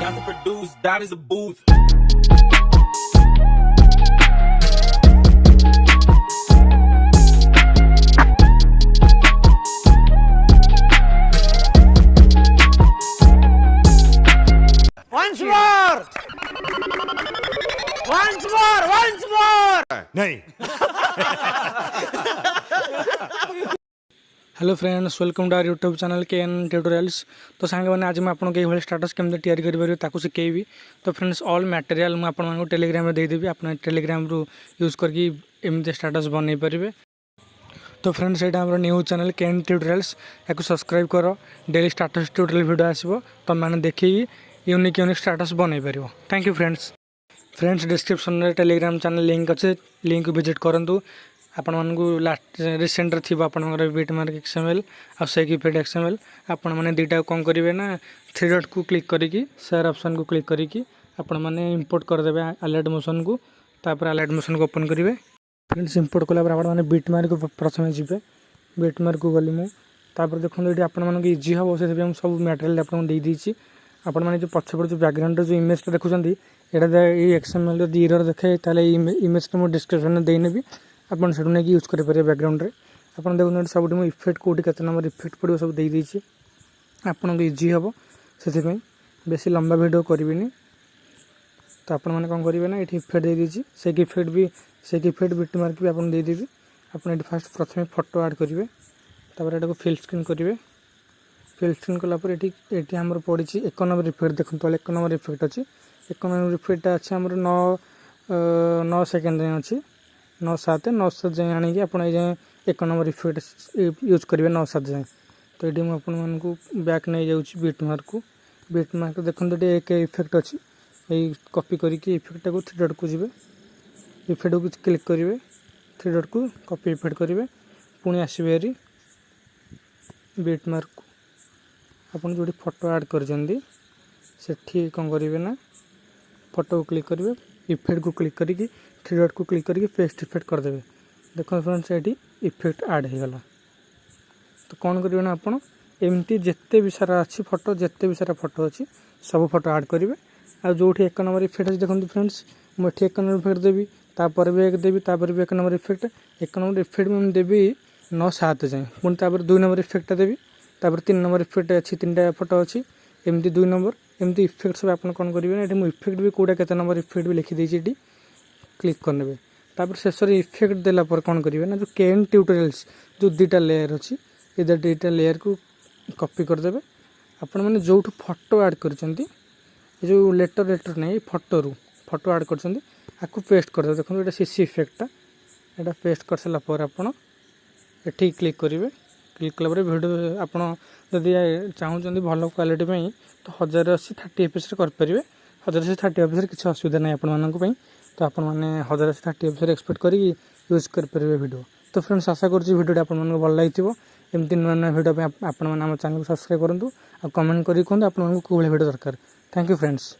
Got to produce, that is a booth. Once more! Once more! Once more! नहीं hello friends welcome to our YouTube channel ᴘᴜᴇʀ तो सांग मैंने आज मुझे ये स्टाटस केमती तैयारी करें शिखेबी तो फ्रेंड्स ऑल मटेरियल मुझे टेलीग्राम में देदेवी आप टेलीग्राम रू यूज करके एमती स्टाटस बनई पारे तो फ्रेंड्स ये न्यू चैनल ᴘᴜᴇ‍ या सब्सक्राइब कर डेली स्टाटस ट्यूटोरियल वीडियो आसो तुम मैंने देखिए यूनिक यूनिक स्टाटस बनई पार थैंक यू फ्रेंड्स डिस्क्रिप्शन में टेलीग्राम चैनल लिंक अच्छे लिंक विजिट करूँ आपण मानू लास्ट रिसेंट थी आपंकर बीटमार्क XML आ ᴍᴏ XML आपण मैंने दुटा कौन करेंगे ना थ्री डॉट को क्लिक करके शेयर ऑप्शन को क्लिक करके आपण मैंने इंपोर्ट करदे अलाइट मोशन को तापर अलाइट मोशन को ओपन करेंगे फ्रेंड्स इंपोर्ट कला मैंने बीटमार्क को प्रथम जी बीटमार्क को गली मुझे देखो ये आप इजी हम से सब मटेरियल आपको देदेसी आपण मैंने जो पछपट जो बैकग्राउंड जो इमेज देखुं ये XML इरर देखे इमेज तो मुझे डिस्क्रिप्शन में देनेबी आपन से नहीं यूज करेंगे बैकग्राउंड में आपड़ देखते सब मुझे इफेक्ट कौटी के नंबर इफेक्ट पड़ो सब देदेसी आपको इजी हम से बेसी लंबा वीडियो करी तो आपण मैंने कौन करेंगे ना ये इफेक्ट देदेसी से इफेक्ट भी से इफेक्ट बीटमार्क भी आपको देदेवी आपड़ ये फास्ट प्रथम फोटो ऐड करेंगे तापर यहाँ फिल स्क्रीन करेंगे फिल स्क्रीन कलापर ये आमर पड़ी 1 नंबर इफेक्ट देखो 1 नंबर इफेक्ट अच्छी 1 नंबर इफेक्ट अच्छे आमर 9 सेकेंड अच्छी 9-7 9-7 जाए आनिकी आप 1 नंबर इफेक्ट यूज करेंगे 9-7 जाए तो ये मुझे को बैक नहीं जाऊँगी बीटमार्क देखो ये एक इफेक्ट अच्छी यही कॉपी करके इफेक्ट को 3 डॉट को जी इफेक्ट को क्लिक करेंगे 3 डॉट को कॉपी इफेक्ट करेंगे पुणी आसवे हेरी बीटमार्क को आपन जो फोटो ऐड कर कौन करेंगे ना फोटो को क्लिक करेंगे इफेक्ट को क्लिक करके 3 डॉट को क्लिक करके पेस्ट इफेक्ट करदेवे देखो फ्रेंड्स ये इफेक्ट ऐड हो गला तो कौन करेंगे ना आपड़ एमती जिते भी सारा अच्छी फोटो जिते भी सारा फोटो अच्छी सब फोटो ऐड करेंगे आ जो 1 नंबर इफेक्ट अच्छी देखो फ्रेंड्स मुझे 1 नंबर इफेक्ट देवी तापर भी 1 देवी तापर भी 1 नंबर इफेक्ट 1 नंबर इफेक्ट में देवी 9-7 जाए पुणी तापर 2 नंबर इफेक्ट देवी तापर 3 नंबर इफेक्ट अच्छी 3टा फोटो अच्छी एमती 2 नंबर एमती इफेक्ट सब आप कौन करेंगे ना ये इफेक्ट भी कौटा के नंबर इफेक्ट भी लिखिदी क्लिक करने तापर शेष इफेक्ट देला पर कौन करेंगे ना जो ᴘᴜᴇ‍ जो 2टा लेयर अच्छी ये 2टा लेयर को कॉपी करदे आपण मैंने जो फोटो ऐड कर जो लेटर नहीं फोटो रू फोटो ऐड कर पेस्ट करदे देखो ये सीसी इफेक्टा यहाँ पेस्ट कर सारापर आपड़ी क्लिक करेंगे क्लिक कलापर वीडियो आपड़ जदि चाहूँगी भल क्वालिटी तो 1080 30 fps करेंगे 1080 30 fps किसी असुविधा नहीं आपण तो आप 1080 30 fps एक्सपेक्ट करी यूज करेंगे वीडियो तो फ्रेंड्स आशा करुँच वीडियो आपको भल लगी एमती नुआ नुआ वीडियो आप चैनल को सब्सक्राइब करूँ और कमेंट करी कहूँ आपको कौन वीडियो दरकार थैंक यू फ्रेंड्स।